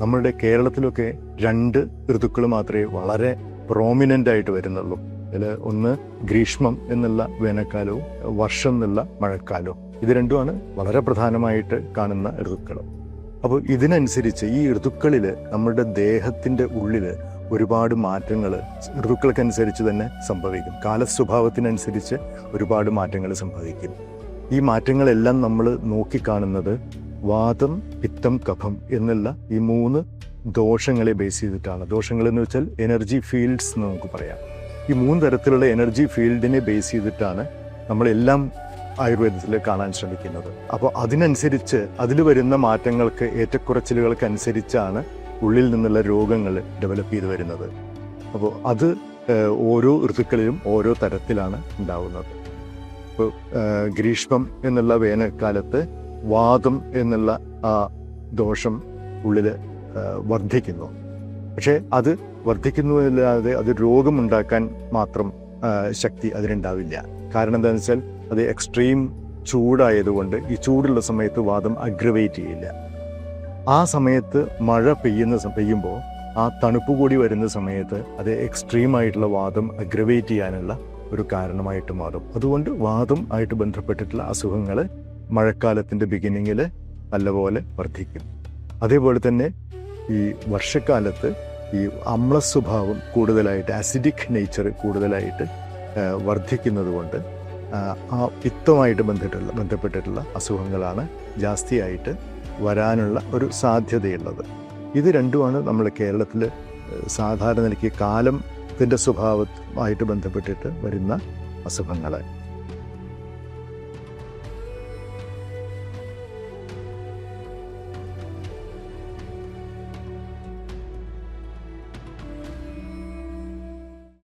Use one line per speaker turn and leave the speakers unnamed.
നമ്മളുടെ കേരളത്തിലൊക്കെ 2 ഋതുക്കൾ മാത്രമേ വളരെ പ്രോമിനൻ്റ് ആയിട്ട് വരുന്നുള്ളൂ. അതിൽ ഒന്ന് ഗ്രീഷ്മം എന്നുള്ള വേനൽക്കാലവും വർഷം എന്നുള്ള മഴക്കാലവും. ഇത് രണ്ടുമാണ് വളരെ പ്രധാനമായിട്ട് കാണുന്ന ഋതുക്കൾ. അപ്പോൾ ഇതിനനുസരിച്ച് ഈ ഋതുക്കളിൽ നമ്മുടെ ദേഹത്തിൻ്റെ ഉള്ളിൽ ഒരുപാട് മാറ്റങ്ങൾ ഋതുക്കൾക്കനുസരിച്ച് തന്നെ സംഭവിക്കും. കാലസ്വഭാവത്തിനനുസരിച്ച് ഒരുപാട് മാറ്റങ്ങൾ സംഭവിക്കും. ഈ മാറ്റങ്ങളെല്ലാം നമ്മൾ നോക്കിക്കാണുന്നത് വാതം, പിത്തം, കഫം എന്നുള്ള ഈ 3 ദോഷങ്ങളെ ബേസ് ചെയ്തിട്ടാണ്. ദോഷങ്ങൾ എന്ന് വെച്ചാൽ എനർജി ഫീൽഡ്സ് എന്ന് നമുക്ക് പറയാം. ഈ 3 തരത്തിലുള്ള എനർജി ഫീൽഡിനെ ബേസ് ചെയ്തിട്ടാണ് നമ്മളെല്ലാം ആയുർവേദത്തിൽ കാണാൻ ശ്രമിക്കുന്നത്. അപ്പോൾ അതിനനുസരിച്ച് അതിൽ വരുന്ന മാറ്റങ്ങൾക്ക്, ഏറ്റക്കുറച്ചിലുകൾക്കനുസരിച്ചാണ് ഉള്ളിൽ നിന്നുള്ള രോഗങ്ങൾ ഡെവലപ്പ് ചെയ്ത് വരുന്നത്. അപ്പോൾ അത് ഓരോ ഋതുക്കളിലും ഓരോ തരത്തിലാണ് ഉണ്ടാവുന്നത്. ഇപ്പോൾ ഗ്രീഷ്മം എന്നുള്ള വേനൽക്കാലത്ത് വാതം എന്നുള്ള ആ ദോഷം ഉള്ളിൽ വർദ്ധിക്കുന്നു. പക്ഷേ അത് വർദ്ധിക്കുന്നുവല്ലാതെ അത് രോഗമുണ്ടാക്കാൻ മാത്രം ശക്തി അതിനുണ്ടാവില്ല. കാരണം എന്താണെന്ന് വെച്ചാൽ അത് എക്സ്ട്രീം ചൂടായതുകൊണ്ട് ഈ ചൂടുള്ള സമയത്ത് വാദം അഗ്രവേറ്റ് ചെയ്യില്ല. ആ സമയത്ത് മഴ പെയ്യുമ്പോൾ ആ തണുപ്പ് കൂടി വരുന്ന സമയത്ത് അത് എക്സ്ട്രീമായിട്ടുള്ള വാദം അഗ്രവേറ്റ് ചെയ്യാനുള്ള ഒരു കാരണമായിട്ട് മാറും. അതുകൊണ്ട് വാദം ആയിട്ട് ബന്ധപ്പെട്ടിട്ടുള്ള അസുഖങ്ങൾ മഴക്കാലത്തിൻ്റെ ബിഗിനിങ്ങിൽ നല്ലപോലെ വർദ്ധിക്കും. അതേപോലെ തന്നെ ഈ വർഷക്കാലത്ത് ഈ അമ്ല സ്വഭാവം കൂടുതലായിട്ട്, ആസിഡിക് നേച്ചർ കൂടുതലായിട്ട് വർദ്ധിക്കുന്നത് കൊണ്ട് ആ പിത്തമായിട്ട് ബന്ധപ്പെട്ടിട്ടുള്ള അസുഖങ്ങളാണ് ജാസ്തിയായിട്ട് വരാനുള്ള ഒരു സാധ്യതയുള്ളത്. ഇത് രണ്ടുമാണ് നമ്മൾ കേരളത്തിൽ സാധാരണ നിലയ്ക്ക് കാലത്തിൻ്റെ സ്വഭാവമായിട്ട് ബന്ധപ്പെട്ടിട്ട് വരുന്ന അസുഖങ്ങൾ.